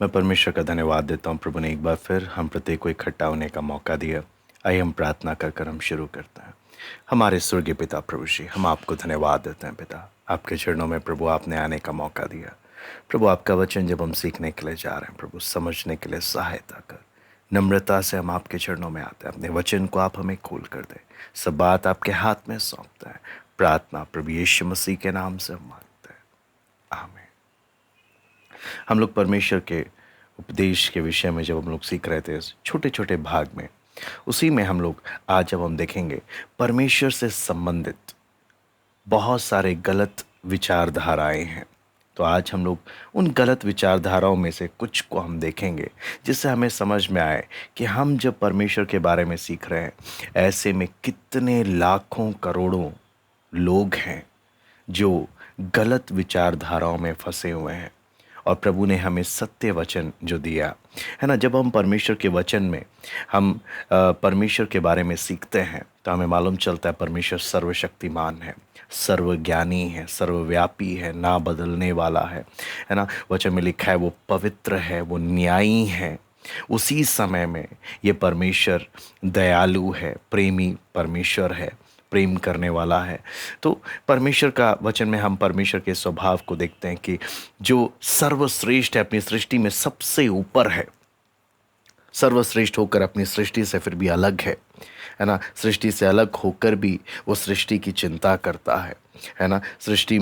मैं परमेश्वर का धन्यवाद देता हूँ। प्रभु ने एक बार फिर हम प्रत्येक को इकट्ठा होने का मौका दिया। आइए हम प्रार्थना कर हम शुरू करते हैं। हमारे स्वर्गीय पिता प्रभु जी, हम आपको धन्यवाद देते हैं पिता। आपके चरणों में प्रभु आपने आने का मौका दिया। प्रभु आपका वचन जब हम सीखने के लिए जा रहे हैं प्रभु, समझने के लिए सहायता कर। नम्रता से हम आपके चरणों में आते हैं। अपने वचन को आप हमें खोल कर दें। सब बात आपके हाथ में सौंपते हैं। प्रार्थना प्रभु यीशु मसीह के नाम से हम मांगते हैं, आमीन। हम लोग परमेश्वर के उपदेश के विषय में जब हम लोग सीख रहे थे छोटे छोटे भाग में, उसी में हम लोग आज जब हम देखेंगे परमेश्वर से संबंधित बहुत सारे गलत विचारधाराएं हैं। तो आज हम लोग उन गलत विचारधाराओं में से कुछ को हम देखेंगे, जिससे हमें समझ में आए कि हम जब परमेश्वर के बारे में सीख रहे हैं, ऐसे में कितने लाखों करोड़ों लोग हैं जो गलत विचारधाराओं में फंसे हुए हैं। और प्रभु ने हमें सत्य वचन जो दिया है ना, जब हम परमेश्वर के वचन में हम परमेश्वर के बारे में सीखते हैं तो हमें मालूम चलता है परमेश्वर सर्वशक्तिमान है, सर्वज्ञानी है, सर्वव्यापी है, ना बदलने वाला है ना। वचन में लिखा है वो पवित्र है, वो न्यायी है। उसी समय में ये परमेश्वर दयालु है, प्रेमी परमेश्वर है, प्रेम करने वाला है। तो परमेश्वर का वचन में हम परमेश्वर के स्वभाव को देखते हैं कि जो सर्वश्रेष्ठ है, अपनी सृष्टि में सबसे ऊपर है, सर्वश्रेष्ठ होकर अपनी सृष्टि से फिर भी अलग है ना। सृष्टि से अलग होकर भी वो सृष्टि की चिंता करता है ना। सृष्टि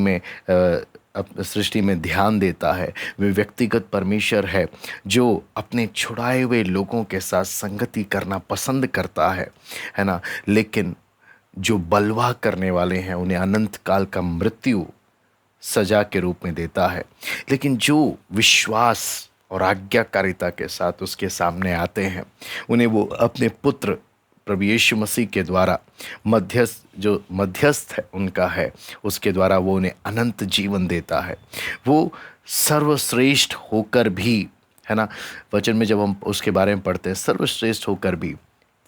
में ध्यान देता है। वे व्यक्तिगत परमेश्वर है जो अपने छुड़ाए हुए लोगों के साथ संगति करना पसंद करता है ना। लेकिन जो बलवा करने वाले हैं उन्हें अनंत काल का मृत्यु सजा के रूप में देता है। लेकिन जो विश्वास और आज्ञाकारिता के साथ उसके सामने आते हैं, उन्हें वो अपने पुत्र प्रभु यीशु मसीह के द्वारा मध्यस्थ है उनका है, उसके द्वारा वो उन्हें अनंत जीवन देता है। वो सर्वश्रेष्ठ होकर भी, है ना, वचन में जब हम उसके बारे में पढ़ते हैं, सर्वश्रेष्ठ होकर भी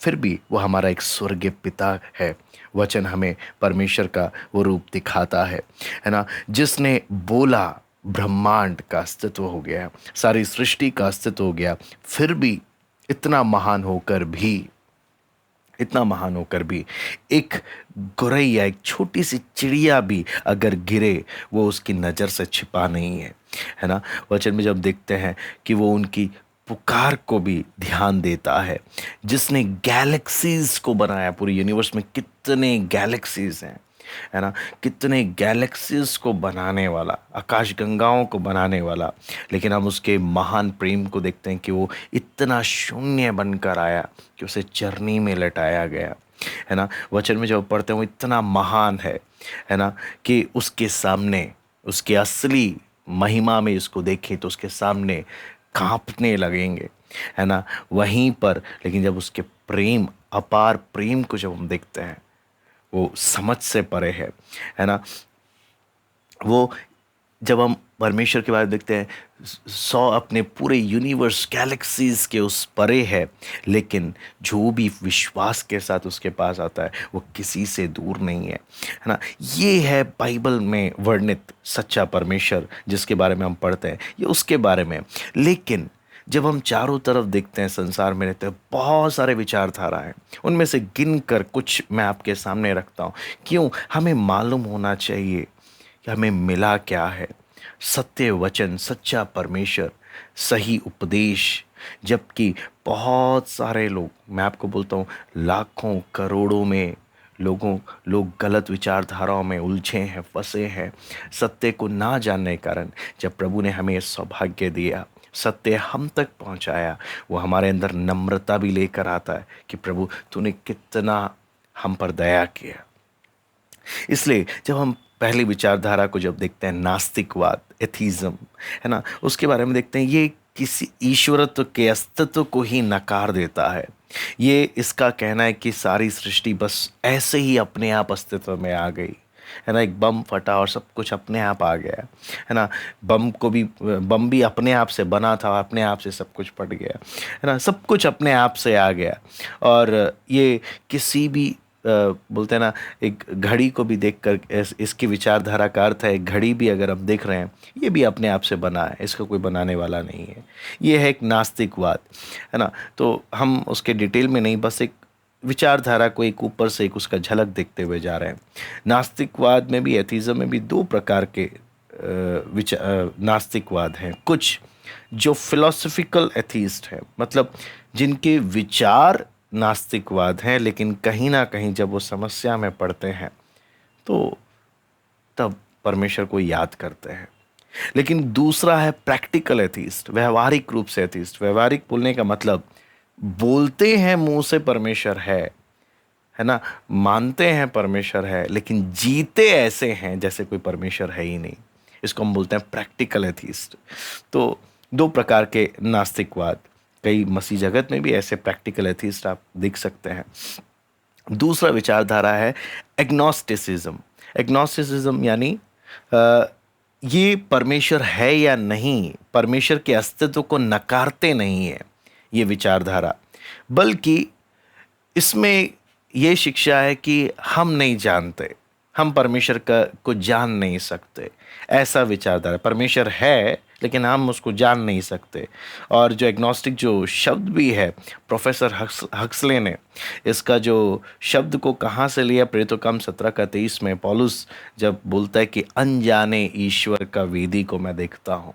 फिर भी वो हमारा एक स्वर्गीय पिता है। वचन हमें परमेश्वर का वो रूप दिखाता है ना। जिसने बोला ब्रह्मांड का अस्तित्व हो गया, सारी सृष्टि का अस्तित्व हो गया, फिर भी इतना महान होकर भी एक गौरैया, एक छोटी सी चिड़िया भी अगर गिरे वो उसकी नज़र से छिपा नहीं है ना। वचन में जब देखते हैं कि वो उनकी पुकार को भी ध्यान देता है। जिसने गैलेक्सीज को बनाया, पूरे यूनिवर्स में कितने गैलेक्सीज हैं, है ना, कितने गैलेक्सीज को बनाने वाला, आकाश गंगाओं को बनाने वाला। लेकिन हम उसके महान प्रेम को देखते हैं कि वो इतना शून्य बनकर आया कि उसे चरनी में लटाया गया, है ना। वचन में जब पढ़ते हैं वो इतना महान है ना, कि उसके सामने, उसके असली महिमा में इसको देखें तो उसके सामने कांपने लगेंगे, है ना। वहीं पर लेकिन जब उसके प्रेम, अपार प्रेम को जब हम देखते हैं, वो समझ से परे है ना। वो जब हम परमेश्वर के बारे में देखते हैं, 100 अपने पूरे यूनिवर्स गैलेक्सीज के उस परे है। लेकिन जो भी विश्वास के साथ उसके पास आता है वो किसी से दूर नहीं है ना। ये है बाइबल में वर्णित सच्चा परमेश्वर जिसके बारे में हम पढ़ते हैं, ये उसके बारे में। लेकिन जब हम चारों तरफ देखते हैं, संसार में रहते हैं, बहुत सारे विचारधारा हैं। उनमें से गिन कर कुछ मैं आपके सामने रखता हूँ। क्यों? हमें मालूम होना चाहिए कि हमें मिला क्या है। सत्य वचन, सच्चा परमेश्वर, सही उपदेश। जबकि बहुत सारे लोग, मैं आपको बोलता हूँ लाखों करोड़ों में लोग गलत विचारधाराओं में उलझे हैं, फंसे हैं, सत्य को ना जानने के कारण। जब प्रभु ने हमें सौभाग्य दिया, सत्य हम तक पहुंचाया, वो हमारे अंदर नम्रता भी लेकर आता है कि प्रभु तूने कितना हम पर दया किया। इसलिए जब हम पहली विचारधारा को जब देखते हैं, नास्तिकवाद, एथीज्म, है ना, उसके बारे में देखते हैं, ये किसी ईश्वरत्व के अस्तित्व को ही नकार देता है। ये इसका कहना है कि सारी सृष्टि बस ऐसे ही अपने आप अस्तित्व में आ गई, है ना। एक बम फटा और सब कुछ अपने आप आ गया, है ना। बम भी अपने आप से बना था, अपने आप से सब कुछ फट गया, है ना। सब कुछ अपने आप से आ गया। और ये किसी भी बोलते हैं ना, एक घड़ी को भी देखकर इसकी विचारधारा का अर्थ है, एक घड़ी भी अगर हम देख रहे हैं, ये भी अपने आप से बना है, इसका कोई बनाने वाला नहीं है। ये है एक नास्तिकवाद, है ना। तो हम उसके डिटेल में नहीं, बस एक विचारधारा को एक ऊपर से एक उसका झलक देखते हुए जा रहे हैं। नास्तिकवाद में भी, एथीज़म में भी दो प्रकार के नास्तिकवाद हैं। कुछ जो फिलोसफिकल एथीस्ट हैं, मतलब जिनके विचार नास्तिकवाद हैं, लेकिन कहीं ना कहीं जब वो समस्या में पड़ते हैं तो तब परमेश्वर को याद करते हैं। लेकिन दूसरा है प्रैक्टिकल एथीस्ट, व्यवहारिक रूप से एथीस्ट। व्यवहारिक बोलने का मतलब बोलते हैं मुंह से परमेश्वर है ना, मानते हैं परमेश्वर है, लेकिन जीते ऐसे हैं जैसे कोई परमेश्वर है ही नहीं। इसको हम बोलते हैं प्रैक्टिकल एथीस्ट। तो दो प्रकार के नास्तिकवाद, कई मसीह जगत में भी ऐसे प्रैक्टिकल एथीस्ट आप देख सकते हैं। दूसरा विचारधारा है एग्नोस्टिसिज्म। एग्नोस्टिसिज्म यानी ये परमेश्वर है या नहीं, परमेश्वर के अस्तित्व को नकारते नहीं है ये विचारधारा, बल्कि इसमें ये शिक्षा है कि हम नहीं जानते, हम परमेश्वर को जान नहीं सकते। ऐसा विचारधारा, परमेश्वर है लेकिन हम उसको जान नहीं सकते। और जो एग्नोस्टिक जो शब्द भी है, प्रोफेसर हक्सले ने इसका जो शब्द को कहाँ से लिया, प्रेरितों 17:23 में पौलुस जब बोलता है कि अनजाने ईश्वर का वेदी को मैं देखता हूँ,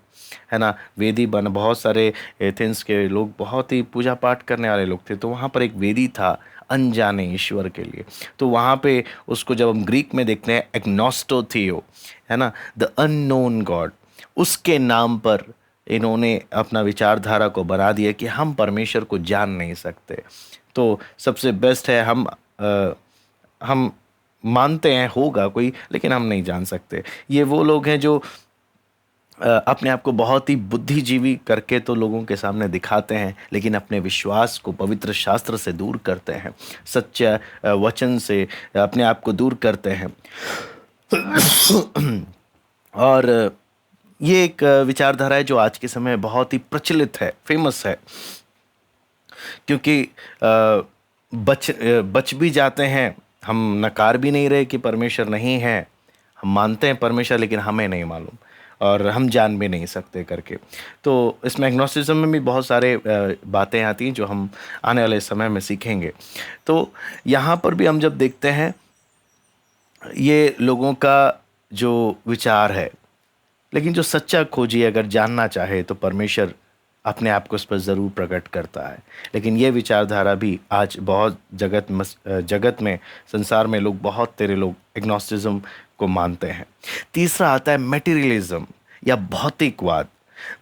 है ना। वेदी बन, बहुत सारे एथेंस के लोग बहुत ही पूजा पाठ करने वाले लोग थे, तो वहाँ पर एक वेदी था अनजाने ईश्वर के लिए। तो वहाँ पे उसको जब हम ग्रीक में देखते हैं, एग्नोस्टोथियो, है ना, द अननोन गॉड, उसके नाम पर इन्होंने अपना विचारधारा को बना दिया कि हम परमेश्वर को जान नहीं सकते। तो सबसे बेस्ट है हम मानते हैं होगा कोई, लेकिन हम नहीं जान सकते। ये वो लोग हैं जो अपने आप को बहुत ही बुद्धिजीवी करके तो लोगों के सामने दिखाते हैं, लेकिन अपने विश्वास को पवित्र शास्त्र से दूर करते हैं, सच्चा वचन से अपने आप को दूर करते हैं। और ये एक विचारधारा है जो आज के समय बहुत ही प्रचलित है, फेमस है, क्योंकि बच भी जाते हैं, हम नकार भी नहीं रहे कि परमेश्वर नहीं है, हम मानते हैं परमेश्वर, लेकिन हमें नहीं मालूम और हम जान भी नहीं सकते करके। तो इसमें एग्नोस्टिसिज्म में भी बहुत सारे बातें आती हैं जो हम आने वाले समय में सीखेंगे। तो यहाँ पर भी हम जब देखते हैं ये लोगों का जो विचार है, लेकिन जो सच्चा खोजी अगर जानना चाहे तो परमेश्वर अपने आप को उस पर ज़रूर प्रकट करता है। लेकिन ये विचारधारा भी आज बहुत जगत में, संसार में लोग, बहुत तेरे लोग एग्नोस्टिसिज्म को मानते हैं। तीसरा आता है मटेरियलिज्म या भौतिकवाद।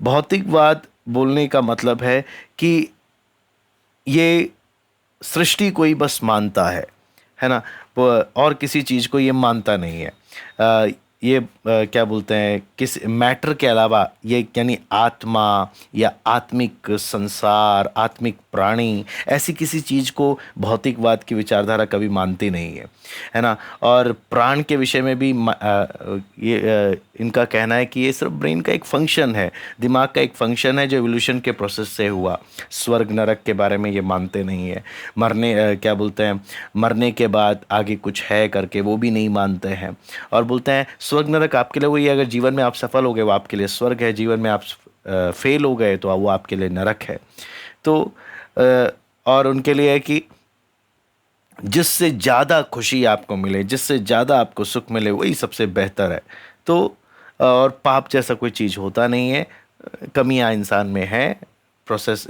भौतिकवाद बोलने का मतलब है कि ये सृष्टि को ही बस मानता है ना, और किसी चीज़ को ये मानता नहीं है। ये क्या बोलते हैं, किस मैटर के अलावा ये, यानी आत्मा या आत्मिक संसार, आत्मिक प्राणी, ऐसी किसी चीज़ को भौतिकवाद की विचारधारा कभी मानती नहीं है ना। और प्राण के विषय में भी इनका कहना है कि ये सिर्फ ब्रेन का एक फंक्शन है, दिमाग का एक फंक्शन है जो एवोल्यूशन के प्रोसेस से हुआ। स्वर्ग नरक के बारे में ये मानते नहीं है। क्या बोलते हैं, मरने के बाद आगे कुछ है करके वो भी नहीं मानते हैं। और बोलते हैं स्वर्ग नरक आपके लिए वही है, अगर जीवन में आप सफल हो गए वो आपके लिए स्वर्ग है, जीवन में आप फेल हो गए तो वो आपके लिए नरक है। तो और उनके लिए है कि जिससे ज़्यादा खुशी आपको मिले, जिससे ज़्यादा आपको सुख मिले, वही सबसे बेहतर है। तो और पाप जैसा कोई चीज़ होता नहीं है, कमियां इंसान में है, प्रोसेस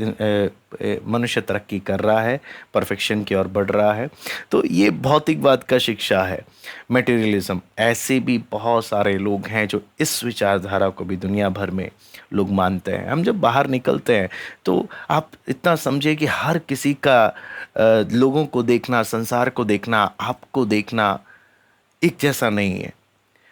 मनुष्य तरक्की कर रहा है, परफेक्शन की ओर बढ़ रहा है। तो ये भौतिकवाद का शिक्षा है, मटेरियलिज्म। ऐसे भी बहुत सारे लोग हैं जो इस विचारधारा को भी दुनिया भर में लोग मानते हैं। हम जब बाहर निकलते हैं तो आप इतना समझे कि हर किसी का लोगों को देखना, संसार को देखना, आपको देखना एक जैसा नहीं है।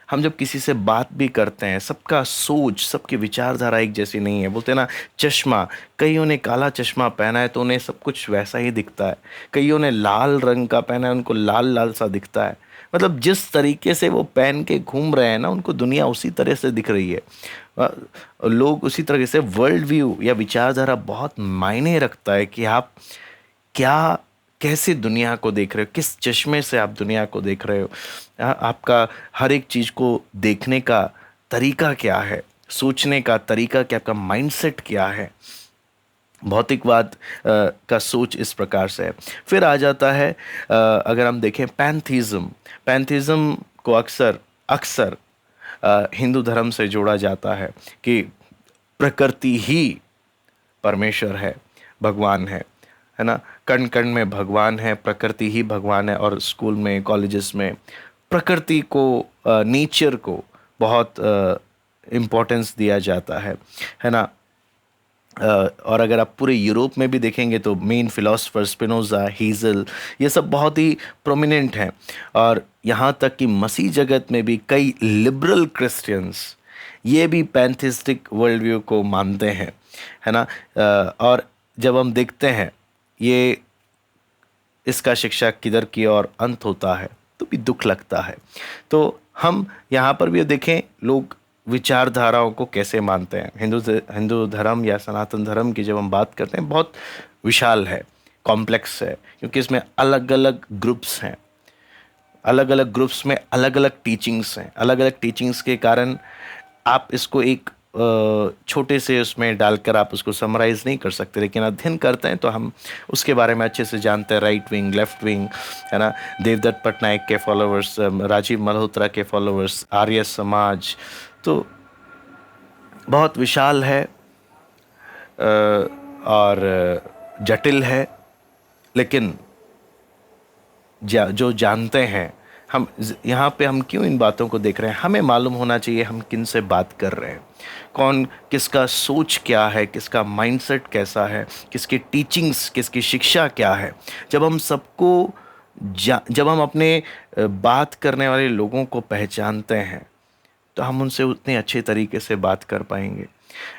हम जब किसी से बात भी करते हैं, सबका सोच, सबकी विचारधारा एक जैसी नहीं है। बोलते हैं ना, चश्मा, कईयों ने काला चश्मा पहना है तो उन्हें सब कुछ वैसा ही दिखता है, कईयों ने लाल रंग का पहना है, उनको लाल लाल सा दिखता है। मतलब जिस तरीके से वो पहन के घूम रहे हैं ना, उनको दुनिया उसी तरह से दिख रही है। लोग उसी तरह से, वर्ल्ड व्यू या विचारधारा बहुत मायने रखता है कि आप क्या कैसे दुनिया को देख रहे हो, किस चश्मे से आप दुनिया को देख रहे हो, आपका हर एक चीज़ को देखने का तरीका क्या है, सोचने का तरीका क्या, आपका माइंडसेट क्या है। भौतिकवाद का सोच इस प्रकार से है। फिर आ जाता है अगर हम देखें पैंथीज़्म। पैंथीज़्म को अक्सर अक्सर हिंदू धर्म से जोड़ा जाता है कि प्रकृति ही परमेश्वर है, भगवान है ना। कण कण में भगवान है, प्रकृति ही भगवान है। और स्कूल में, कॉलेजेस में प्रकृति को, नेचर को बहुत इम्पोर्टेंस दिया जाता है ना। और अगर आप पूरे यूरोप में भी देखेंगे तो मेन फिलोसफर स्पिनोज़ा, हीज़ल, ये सब बहुत ही प्रोमिनेंट हैं। और यहाँ तक कि मसीह जगत में भी कई लिबरल क्रिश्चियंस ये भी पैंथिस्टिक वर्ल्ड व्यू को मानते हैं, है ना। और जब हम देखते हैं ये इसका शिक्षा किधर की ओर अंत होता है तो भी दुख लगता है। तो हम यहाँ पर भी देखें लोग विचारधाराओं को कैसे मानते हैं। हिंदू धर्म या सनातन धर्म की जब हम बात करते हैं बहुत विशाल है, कॉम्प्लेक्स है, क्योंकि इसमें अलग अलग ग्रुप्स हैं। अलग अलग ग्रुप्स में अलग अलग टीचिंग्स हैं। अलग अलग टीचिंग्स के कारण आप इसको एक छोटे से उसमें डालकर आप उसको समराइज़ नहीं कर सकते, लेकिन अध्ययन करते हैं तो हम उसके बारे में अच्छे से जानते हैं। राइट विंग, लेफ्ट विंग, है ना, देवदत्त पटनायक के फॉलोअर्स, राजीव मल्होत्रा के फॉलोअर्स, आर्य समाज, तो बहुत विशाल है और जटिल है। लेकिन जो जानते हैं हम, यहाँ पे हम क्यों इन बातों को देख रहे हैं, हमें मालूम होना चाहिए हम किन से बात कर रहे हैं, कौन, किसका सोच क्या है, किसका माइंडसेट कैसा है, किसकी टीचिंग्स, किसकी शिक्षा क्या है। जब हम सबको जब हम अपने बात करने वाले लोगों को पहचानते हैं तो हम उनसे उतने अच्छे तरीके से बात कर पाएंगे,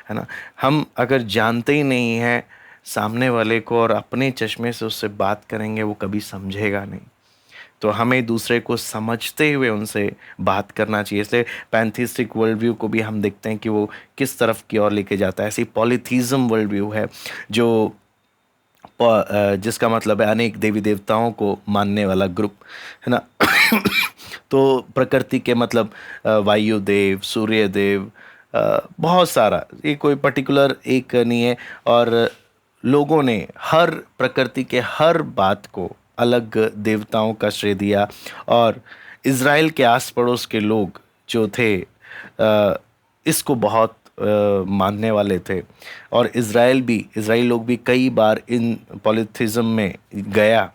है ना। हम अगर जानते ही नहीं हैं सामने वाले को और अपने चश्मे से उससे बात करेंगे, वो कभी समझेगा नहीं। तो हमें दूसरे को समझते हुए उनसे बात करना चाहिए। इसलिए पैंथिस्टिक वर्ल्ड व्यू को भी हम देखते हैं कि वो किस तरफ की ओर लेके जाता है। ऐसी पॉलीथीज़म वर्ल्ड व्यू है जो जिसका मतलब है अनेक देवी देवताओं को मानने वाला ग्रुप, है ना। तो प्रकृति के मतलब वायु देव, सूर्य देव, बहुत सारा, ये कोई पर्टिकुलर एक नहीं है। और लोगों ने हर प्रकृति के हर बात को अलग देवताओं का श्रेय दिया। और इज़राइल के आस पड़ोस के लोग जो थे इसको बहुत मानने वाले थे। और इज़राइल लोग भी कई बार इन पॉलीथिज़म में गया,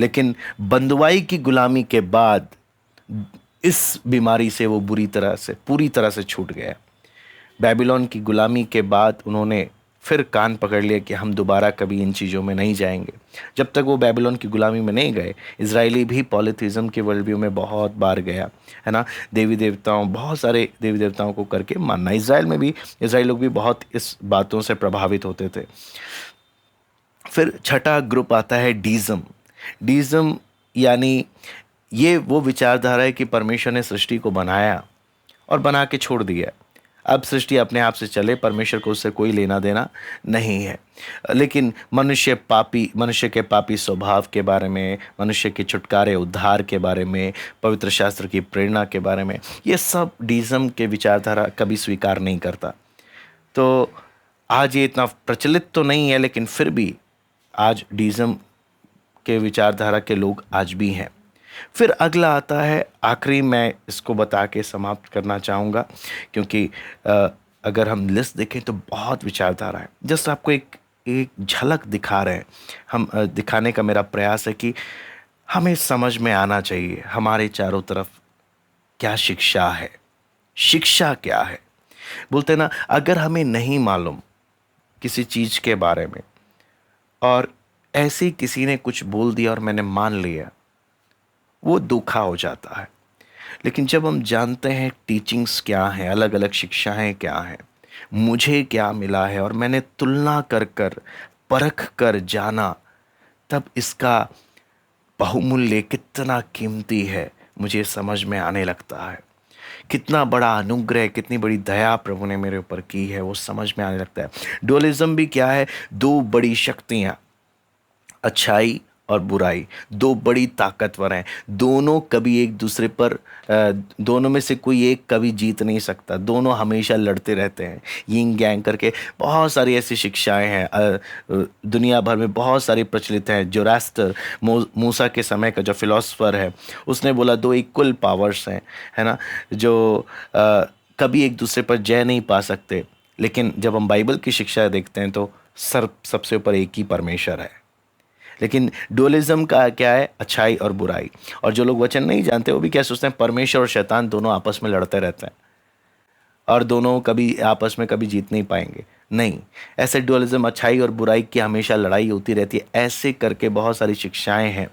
लेकिन बंदुआई की गुलामी के बाद इस बीमारी से वो पूरी तरह से छूट गया। बेबीलोन की गुलामी के बाद उन्होंने फिर कान पकड़ लिया कि हम दोबारा कभी इन चीज़ों में नहीं जाएंगे। जब तक वो बेबीलोन की गुलामी में नहीं गए, इजरायली भी पॉलीथिज़म के वर्ल्ड व्यू में बहुत बार गया, है ना। बहुत सारे देवी देवताओं को करके मानना। इजराइल लोग भी बहुत इस बातों से प्रभावित होते थे। फिर छठा ग्रुप आता है डीज़म। डीज़म यानी ये वो विचारधारा है कि परमेश्वर ने सृष्टि को बनाया और बना के छोड़ दिया। अब सृष्टि अपने आप से चले, परमेश्वर को उससे कोई लेना देना नहीं है। लेकिन मनुष्य के पापी स्वभाव के बारे में, मनुष्य के छुटकारे उद्धार के बारे में, पवित्र शास्त्र की प्रेरणा के बारे में, ये सब डीज़म के विचारधारा कभी स्वीकार नहीं करता। तो आज ये इतना प्रचलित तो नहीं है, लेकिन फिर भी आज डीज़म के विचारधारा के लोग आज भी हैं। फिर अगला आता है, आखिरी मैं इसको बता के समाप्त करना चाहूँगा, क्योंकि अगर हम लिस्ट देखें तो बहुत विचारधारा है। जस्ट आपको एक झलक दिखा रहे हैं हम, दिखाने का मेरा प्रयास है कि हमें समझ में आना चाहिए हमारे चारों तरफ क्या शिक्षा है, शिक्षा क्या है। बोलते ना, अगर हमें नहीं मालूम किसी चीज़ के बारे में और ऐसे किसी ने कुछ बोल दिया और मैंने मान लिया, वो धोखा हो जाता है। लेकिन जब हम जानते हैं टीचिंग्स क्या हैं, अलग अलग शिक्षाएं क्या हैं, मुझे क्या मिला है, और मैंने तुलना कर परख कर जाना, तब इसका बहुमूल्य कितना कीमती है मुझे समझ में आने लगता है। कितना बड़ा अनुग्रह, कितनी बड़ी दया प्रभु ने मेरे ऊपर की है, वो समझ में आने लगता है। डुअलिज्म भी क्या है? दो बड़ी शक्तियाँ, अच्छाई और बुराई दो बड़ी ताकतवर हैं। दोनों कभी एक दूसरे पर दोनों में से कोई एक कभी जीत नहीं सकता। दोनों हमेशा लड़ते रहते हैं। यिंग यांग करके बहुत सारी ऐसी शिक्षाएं हैं, दुनिया भर में बहुत सारी प्रचलित हैं। जोरास्टर, मूसा के समय का जो फिलोसफर है, उसने बोला दो इक्वल पावर्स हैं, है ना, जो कभी एक दूसरे पर जय नहीं पा सकते। लेकिन जब हम बाइबल की शिक्षा देखते हैं तो सबसे ऊपर एक ही परमेश्वर है। लेकिन डुअलिज्म का क्या है? अच्छाई और बुराई। और जो लोग वचन नहीं जानते वो भी क्या सोचते हैं? परमेश्वर और शैतान दोनों आपस में लड़ते रहते हैं और दोनों कभी आपस में कभी जीत नहीं पाएंगे। नहीं, ऐसे डुअलिज्म, अच्छाई और बुराई की हमेशा लड़ाई होती रहती है। ऐसे करके बहुत सारी शिक्षाएं हैं,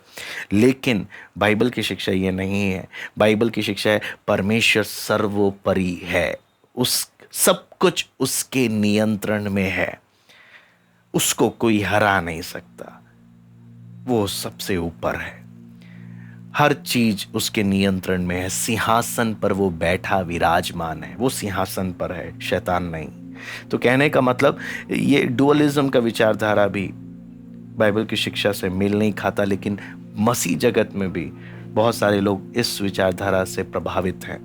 लेकिन बाइबल की शिक्षा ये नहीं है। बाइबल की शिक्षा है परमेश्वर सर्वोपरि है, उस सब कुछ उसके नियंत्रण में है, उसको कोई हरा नहीं सकता, वो सबसे ऊपर है, हर चीज उसके नियंत्रण में है। सिंहासन पर वो बैठा विराजमान है, वो सिंहासन पर है, शैतान नहीं। तो कहने का मतलब ये डुअलिज्म का विचारधारा भी बाइबल की शिक्षा से मेल नहीं खाता। लेकिन मसीह जगत में भी बहुत सारे लोग इस विचारधारा से प्रभावित हैं।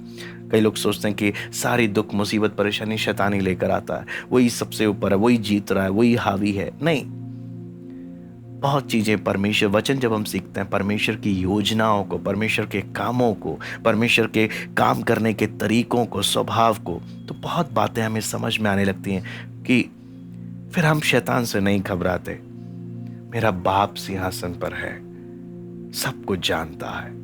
कई लोग सोचते हैं कि सारी दुख मुसीबत परेशानी शैतान ही लेकर आता है, वही सबसे ऊपर है, वही जीत रहा है, वही हावी है। नहीं, बहुत चीजें परमेश्वर, वचन जब हम सीखते हैं परमेश्वर की योजनाओं को, परमेश्वर के कामों को, परमेश्वर के काम करने के तरीकों को, स्वभाव को, तो बहुत बातें हमें समझ में आने लगती हैं कि फिर हम शैतान से नहीं घबराते। मेरा बाप सिंहासन पर है, सब कुछ जानता है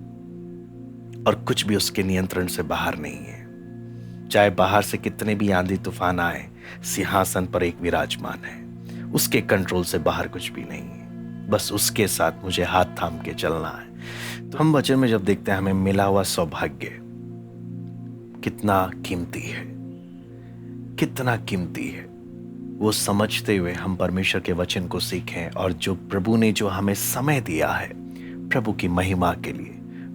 और कुछ भी उसके नियंत्रण से बाहर नहीं है। चाहे बाहर से कितने भी आंधी तूफान आए, सिंहासन पर एक विराजमान है, उसके कंट्रोल से बाहर कुछ भी नहीं है। बस उसके साथ मुझे हाथ थाम के चलना है। तो हम वचन में जब देखते हैं हमें मिला हुआ सौभाग्य कितना कीमती है, कितना कीमती है, वो समझते हुए हम परमेश्वर के वचन को सीखें और जो प्रभु ने जो हमें समय दिया है प्रभु की महिमा के लिए,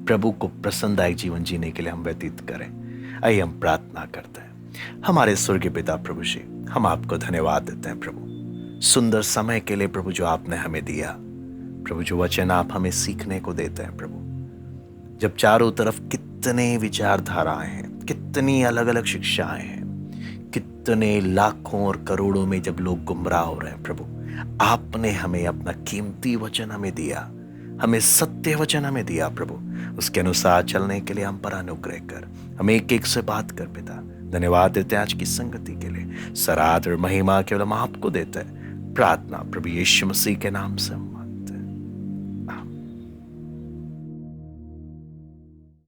प्रभु को प्रसन्नदायक जीवन जीने के लिए हम व्यतीत करें। आइए हम प्रार्थना करते हैं। हमारे स्वर्गीय पिता प्रभु जी, हम आपको धन्यवाद देते हैं प्रभु, सुंदर समय के लिए प्रभु जो आपने हमें दिया। प्रभु जो वचन आप हमें सीखने को देते हैं प्रभु, जब चारों तरफ कितने विचारधाराएं हैं, कितनी अलग अलग शिक्षाएं हैं, कितने लाखों और करोड़ों में जब लोग गुमराह हो रहे हैं प्रभु, आपने हमें अपना कीमती वचन हमें दिया, हमें सत्य वचन हमें दिया प्रभु। उसके अनुसार चलने के लिए हम पर अनुग्रह कर, हम एक एक से बात कर पिता। धन्यवाद देते हैं आज की संगति के लिए। सराध और महिमा केवल हम आपको देते हैं। प्रार्थना प्रभु यीशु मसीह के नाम से